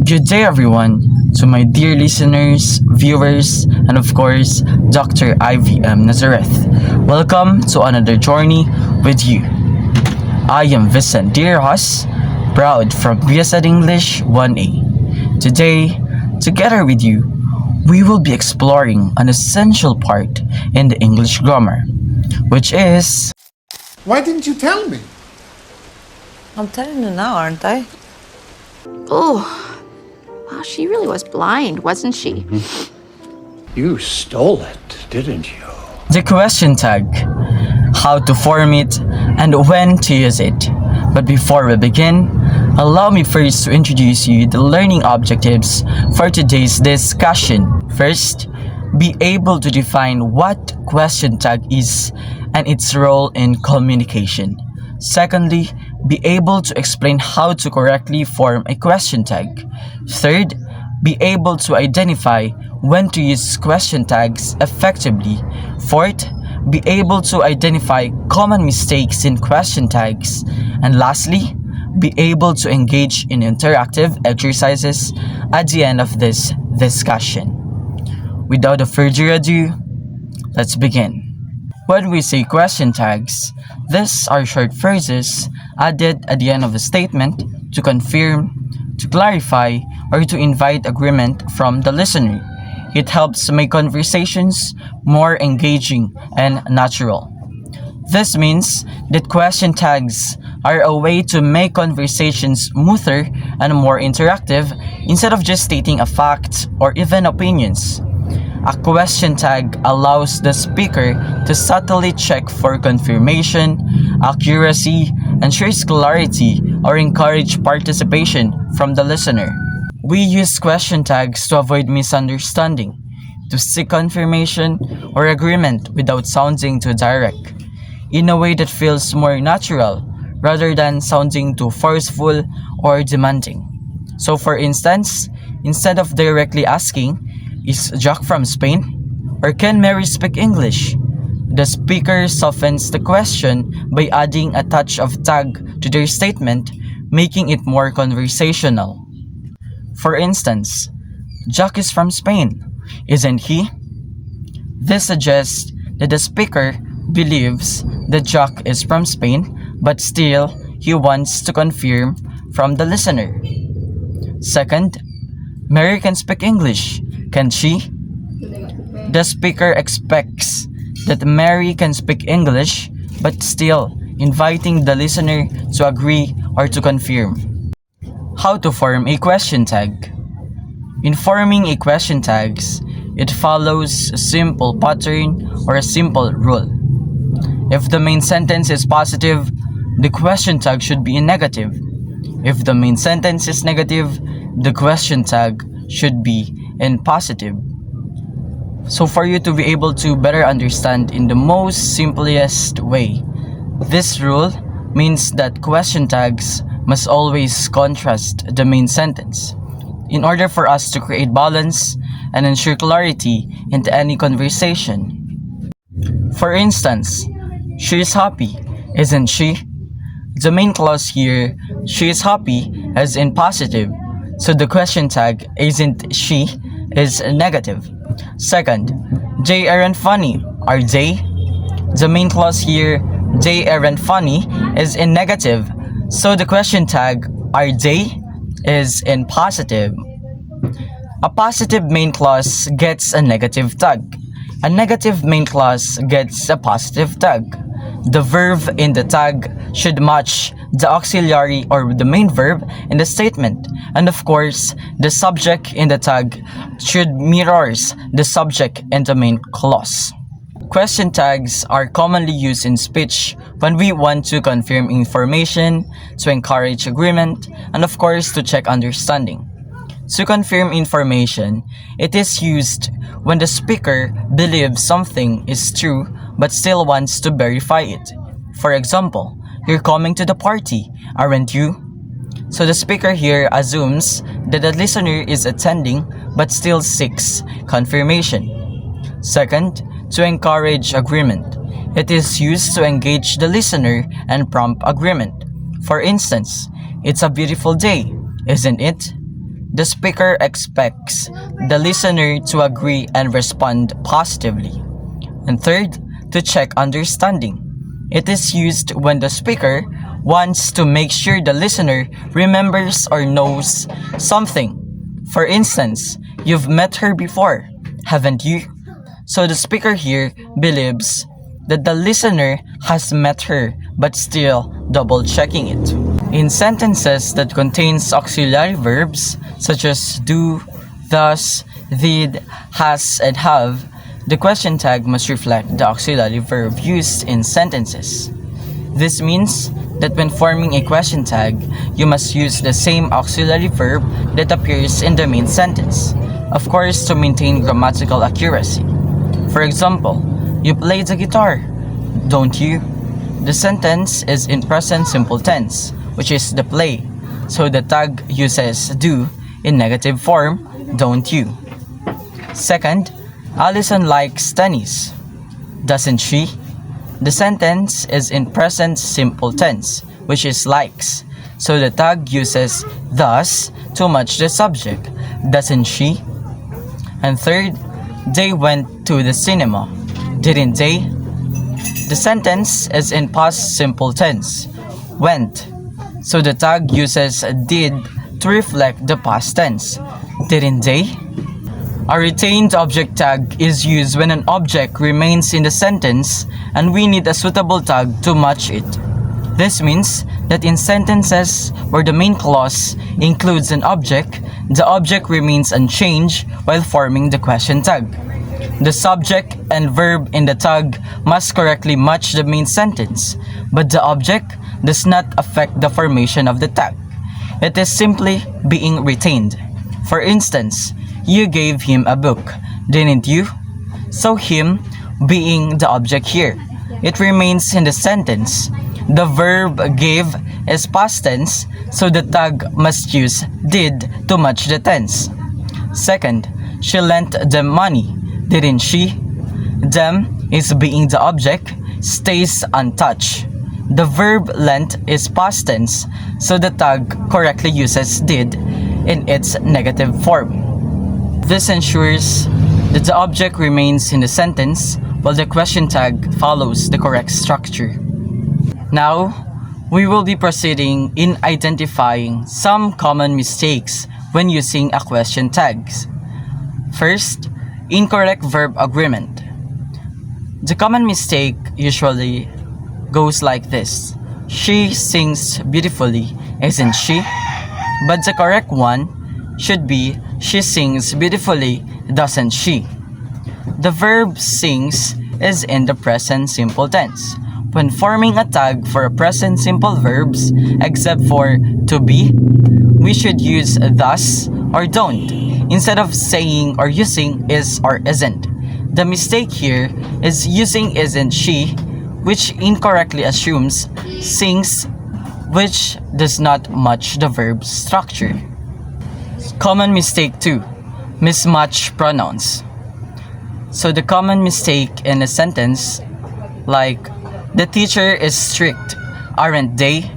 Good day, everyone, to my dear listeners, viewers, and of course, Dr. IVM Nazareth. Welcome to another journey with you. I am Vicent, dear Rojas, proud from BSED English 1A. Today, together with you, we will be exploring an essential part in the English grammar, which is Why didn't you tell me? I'm telling you now, aren't I? Oh, wow, she really was blind, wasn't she? You stole it, didn't you? the question tag, how to form it, and when to use it. But before we begin, allow me first to introduce you the learning objectives for today's discussion. First, be able to define what question tag is and its role in communication. Secondly, be able to explain how to correctly form a question tag. Third, be able to identify when to use question tags effectively. Fourth, be able to identify common mistakes in question tags. And lastly, be able to engage in interactive exercises at the end of this discussion. Without further ado, let's begin. When we say question tags, these are short phrases added at the end of a statement to confirm, to clarify, or to invite agreement from the listener. It helps make conversations more engaging and natural. This means that question tags are a way to make conversations smoother and more interactive instead of just stating a fact or even opinions. A question tag allows the speaker to subtly check for confirmation, accuracy, ensures clarity, or encourage participation from the listener. We use question tags to avoid misunderstanding, to seek confirmation or agreement without sounding too direct, in a way that feels more natural rather than sounding too forceful or demanding. So for instance, instead of directly asking, "Is Jack from Spain?" or "Can Mary speak English?" the speaker softens the question by adding a touch of tag to their statement, making it more conversational. For instance, "Jack is from Spain, isn't he?" This suggests that the speaker believes that Jack is from Spain, but still he wants to confirm from the listener. Second, "Mary can speak English, can she?" The speaker expects that Mary can speak English, but still inviting the listener to agree or to confirm. How to form a question tag. In forming a question tags, it follows a simple pattern or a simple rule. If the main sentence is positive, the question tag should be in negative. If the main sentence is negative, the question tag should be in positive. So for you to be able to better understand in the most simplest way, this rule means that question tags must always contrast the main sentence in order for us to create balance and ensure clarity into any conversation. For instance, "She is happy, isn't she?" The main clause here, "she is happy," is in positive, so the question tag "isn't she" is negative. Second, "They aren't funny, are they?" The main clause here, "they aren't funny," is in negative, so the question tag "are they" is in positive. A positive main clause gets a negative tag. A negative main clause gets a positive tag. The verb in the tag should match the auxiliary or the main verb in the statement. And of course, the subject in the tag should mirrors the subject in the main clause. Question tags are commonly used in speech when we want to confirm information, to encourage agreement, and of course to check understanding. To confirm information, it is used when the speaker believes something is true but still wants to verify it. For example, "You're coming to the party, aren't you?" So the speaker here assumes that the listener is attending but still seeks confirmation. Second, to encourage agreement. It is used to engage the listener and prompt agreement. For instance, "It's a beautiful day, isn't it?" The speaker expects the listener to agree and respond positively. And third, to check understanding. It is used when the speaker wants to make sure the listener remembers or knows something. For instance, you've met her before, haven't you? So the speaker here believes that the listener has met her but still double checking it. In sentences that contains auxiliary verbs such as do, thus, did, has, and have, the question tag must reflect the auxiliary verb used in sentences. This means that when forming a question tag, you must use the same auxiliary verb that appears in the main sentence, of course to maintain grammatical accuracy. For example, you play the guitar, don't you? The sentence is in present simple tense, which is the play, so the tag uses do in negative form, don't you? Second, Allison likes tennis, doesn't she? The sentence is in present simple tense, which is likes, so the tag uses thus to match the subject, doesn't she? And third, they went to the cinema, didn't they? The sentence is in past simple tense, went, so the tag uses did to reflect the past tense, didn't they? A retained object tag is used when an object remains in the sentence and we need a suitable tag to match it. This means that in sentences where the main clause includes an object, the object remains unchanged while forming the question tag. The subject and verb in the tag must correctly match the main sentence, but the object does not affect the formation of the tag. It is simply being retained. For instance, you gave him a book, didn't you? So him being the object here, it remains in the sentence. The verb gave is past tense, so the tag must use did to match the tense. Second, she lent them money, didn't she? Them is being the object, stays untouched. The verb lent is past tense, so the tag correctly uses did in its negative form. This ensures that the object remains in the sentence while the question tag follows the correct structure. Now, we will be proceeding in identifying some common mistakes when using a question tags. First, incorrect verb agreement. The common mistake usually goes like this: she sings beautifully, isn't she? But the correct one should be she sings beautifully, doesn't she? The verb sings is in the present simple tense. When forming a tag for present simple verbs, except for to be, we should use thus or don't, instead of saying or using is or isn't. The mistake here is using isn't she, which incorrectly assumes sings, which does not match the verb structure. Common mistake 2, mismatch pronouns. So the common mistake in a sentence like the teacher is strict, aren't they?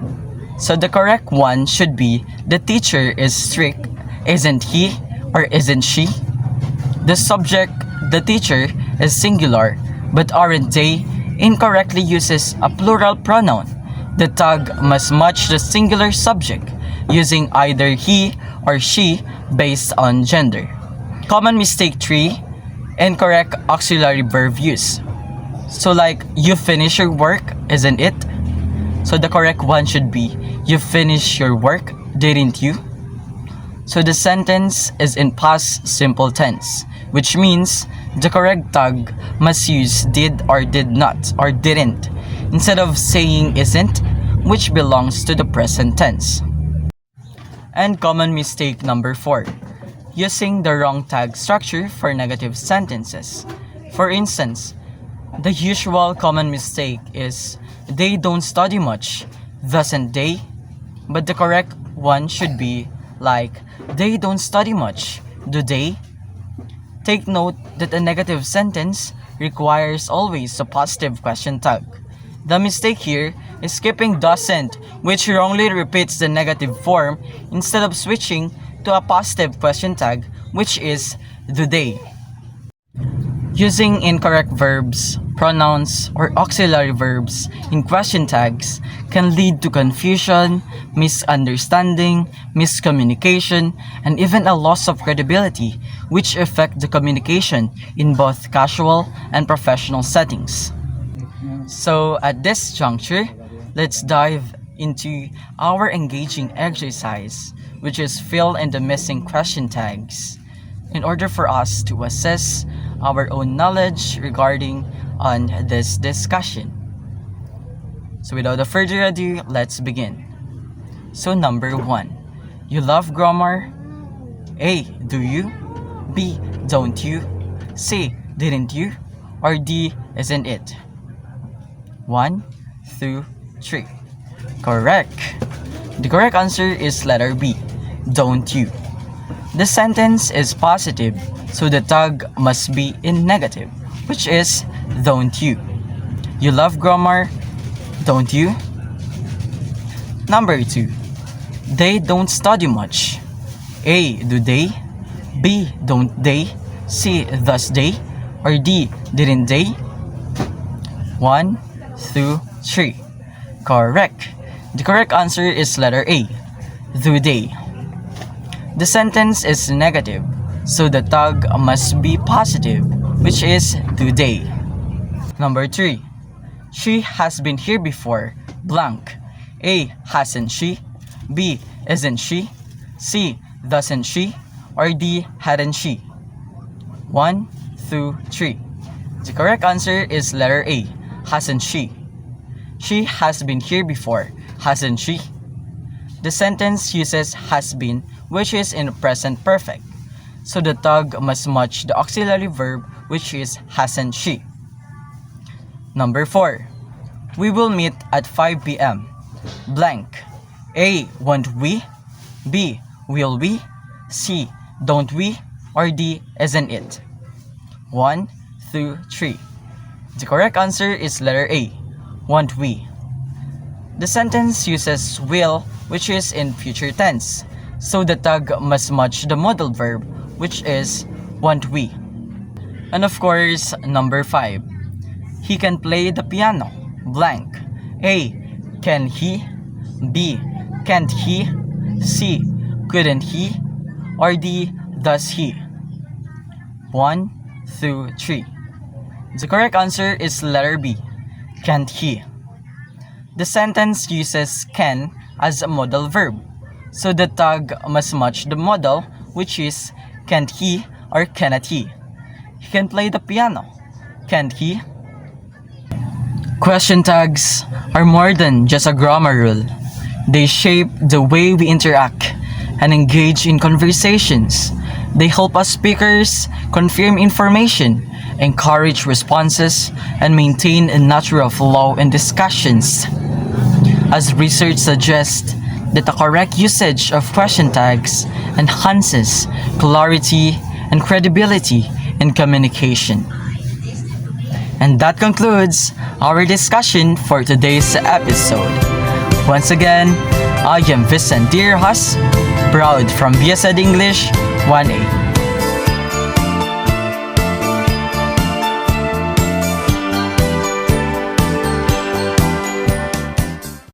So the correct one should be the teacher is strict, isn't he or isn't she? The subject, the teacher, is singular, but aren't they incorrectly uses a plural pronoun. The tag must match the singular subject using either he or she based on gender. Common mistake 3, incorrect auxiliary verb use. So like, you finish your work, isn't it? So the correct one should be, you finish your work, didn't you? So the sentence is in past simple tense, which means the correct tag must use did or did not or didn't, instead of saying isn't, which belongs to the present tense. And common mistake number 4, using the wrong tag structure for negative sentences. For instance, the usual common mistake is they don't study much, doesn't they? But the correct one should be like they don't study much, do they? Take note that a negative sentence requires always a positive question tag. The mistake here is skipping doesn't, which wrongly repeats the negative form instead of switching to a positive question tag, which is do they. Using incorrect verbs, pronouns, or auxiliary verbs in question tags can lead to confusion, misunderstanding, miscommunication, and even a loss of credibility, which affect the communication in both casual and professional settings. So at this juncture, let's dive into our engaging exercise, which is fill in the missing question tags, in order for us to assess our own knowledge regarding on this discussion. So without further ado, let's begin. So number 1, you love grammar? A, do you? B, don't you? C, didn't you? Or D, isn't it? 1, 2, 3. Correct. The correct answer is letter B, don't you. The sentence is positive, so the tag must be in negative, which is don't you. You love grammar, don't you? Number 2, they don't study much. A, do they? B, don't they? C, thus they? Or D, didn't they? 1, 2, 3. Correct. The correct answer is letter A, do they. The sentence is negative, so the tag must be positive, which is do they. Number 3, she has been here before, blank. A, hasn't she? B, isn't she? C, doesn't she? Or D, hadn't she? 1, 2, 3. The correct answer is letter A, hasn't she. She has been here before, hasn't she? The sentence uses has been, which is in present perfect, so the tag must match the auxiliary verb, which is hasn't she. Number 4, we will meet at 5 p.m. blank. A, won't we? B, will we? C, don't we? Or D, isn't it? 1, 2, 3. The correct answer is letter A, won't we. The sentence uses will, which is in future tense, so the tag must match the modal verb, which is won't we. And of course, number 5, he can play the piano, blank. A, can he? B, can't he? C, couldn't he? Or D, does he? 1, 2, 3. The correct answer is letter B, can't he. The sentence uses can as a modal verb, so the tag must match the modal, which is can't he or cannot he. He can play the piano, can't he? Question tags are more than just a grammar rule. They shape the way we interact and engage in conversations. They help us speakers confirm information, encourage responses, and maintain a natural flow in discussions. As research suggests that the correct usage of question tags enhances clarity and credibility in communication. And that concludes our discussion for today's episode. Once again, I am Vicent Rojas, proud from BSED English 1A.